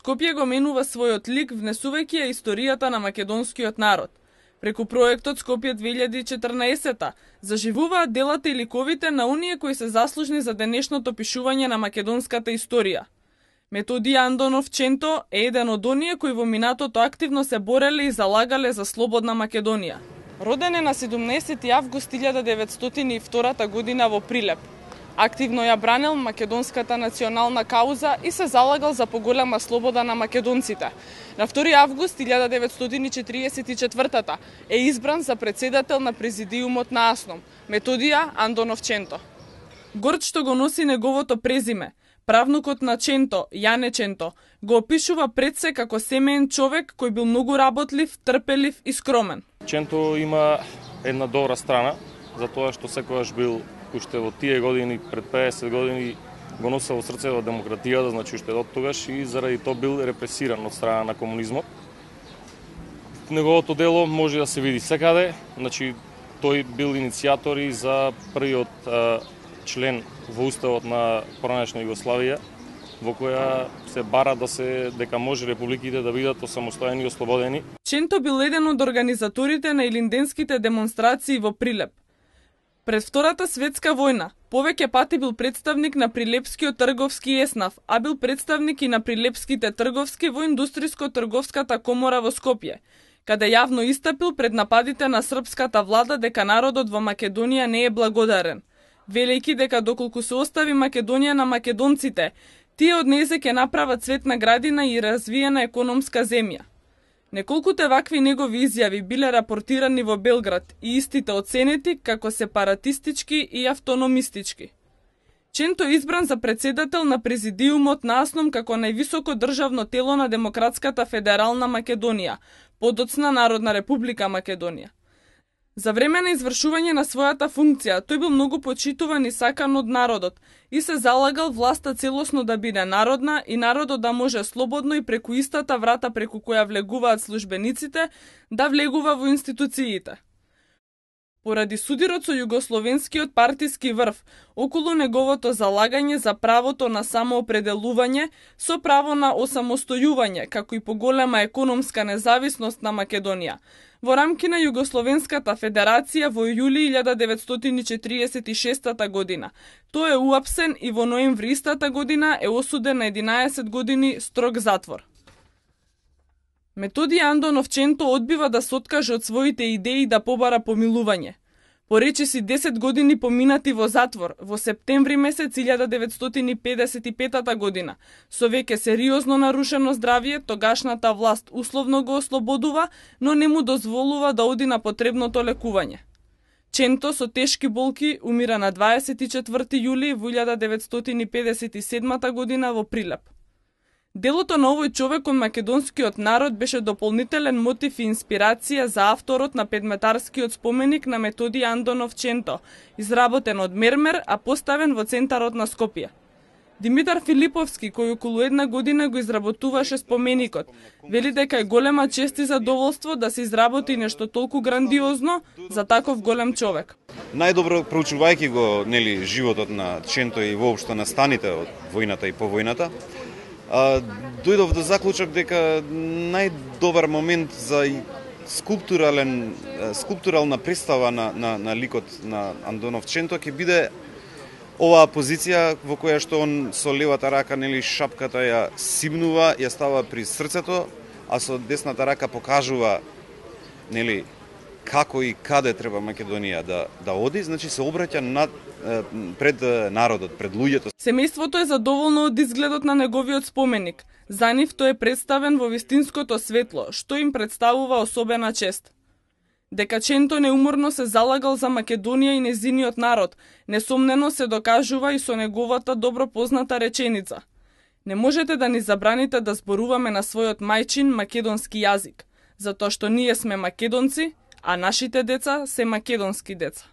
Скопје го менува својот лик внесувајќи ја историјата на македонскиот народ. Преку проектот Скопје 2014 заживуваат делата и ликовите на оние кои се заслужни за денешното пишување на македонската историја. Методи Андонов Ченто е еден од оние кои во минатото активно се бореле и залагале за слободна Македонија. Роден е на 17 август 1902 година во Прилеп. Активно ја бранел македонската национална кауза и се залагал за поголема слобода на македонците. На 2 август 1944 е избран за председател на президиумот на АСНОМ, Методија Андонов Ченто. Горд што го носи неговото презиме, правнукот на Ченто, Јане Ченто, го опишува пред се како семеен човек кој бил многу работлив, трпелив и скромен. Ченто има една добра страна, затоа што секогаш бил уште во тие години, пред 50 години, го носел во срцето демократијата, значи уште од тогаш, и заради тоа бил репресиран од страна на комунизмот. Неговото дело може да се види секаде, значи тој бил иницијатор и за првиот член во уставот на поранешна Југославија, во која се бара дека може републиките да бидат осамостојени и ослободени. Ченто бил еден од организаторите на илинденските демонстрации во Прилеп. Пред Втората светска војна, повеќе пати бил представник на Прилепскиот трговски еснав, а бил представник и на прилепските трговски во Индустриско-трговската комора во Скопје, каде јавно истапил пред нападите на српската влада дека народот во Македонија не е благодарен, велејќи дека доколку се остави Македонија на македонците, тие од нејзе ќе направат цветна градина и развиена економска земја. Неколкуте вакви негови изјави биле рапортирани во Белград и истите оценети како сепаратистички и автономистички. Ченто избран за председател на президиумот на АСНОМ како највисоко државно тело на Демократската федерална Македонија, подоцна Народна република Македонија. За време на извршување на својата функција, тој бил многу почитуван и сакан од народот и се залагал власта целосно да биде народна и народот да може слободно и преку истата врата преку која влегуваат службениците, да влегува во институциите. Поради судирот со југословенскиот партиски врв, околу неговото залагање за правото на самоопределување со право на осамостојување, како и поголема економска независност на Македонија, во рамки на Југословенската федерација во јули 1946 година. Тој е уапсен и во ноември истата година е осуден на 11 години строг затвор. Методи Андонов Ченто одбива да се откаже од своите идеи да побара помилување. Поречиси 10 години поминати во затвор во септември месец 1955 година, со веќе сериозно нарушено здравје, тогашната власт условно го ослободува, но не му дозволува да оди на потребното лекување. Ченто со тешки болки умира на 24 јули во 1957 година во Прилеп. Делото на овој човек од македонскиот народ беше дополнителен мотив и инспирација за авторот на петметарскиот споменик на Методи Андонов Ченто, изработен од мермер, а поставен во центарот на Скопје. Димитар Филиповски, кој околу една година го изработуваше споменикот, вели дека е голема чест и задоволство да се изработи нешто толку грандиозно за таков голем човек. Најдобро проучувајќи го, животот на Ченто и воопшто настаните од војната и по војната, дојдов до заклучок дека најдобар момент за скулптурална представа на ликот на Андонов Ченто ќе биде оваа позиција во која што он со левата рака шапката ја симнува, ја става при срцето, а со десната рака покажува како и каде треба Македонија да оди, значи се обраќа пред народот, пред луѓето. Семејството е задоволно од изгледот на неговиот споменик. За нив тој е представен во вистинското светло, што им представува особена чест. Дека Ченто неуморно се залагал за Македонија и незиниот народ, несомнено се докажува и со неговата добро позната реченица. Не можете да ни забраните да зборуваме на својот мајчин македонски јазик, затоа што ние сме македонци, а нашите деца се македонски деца.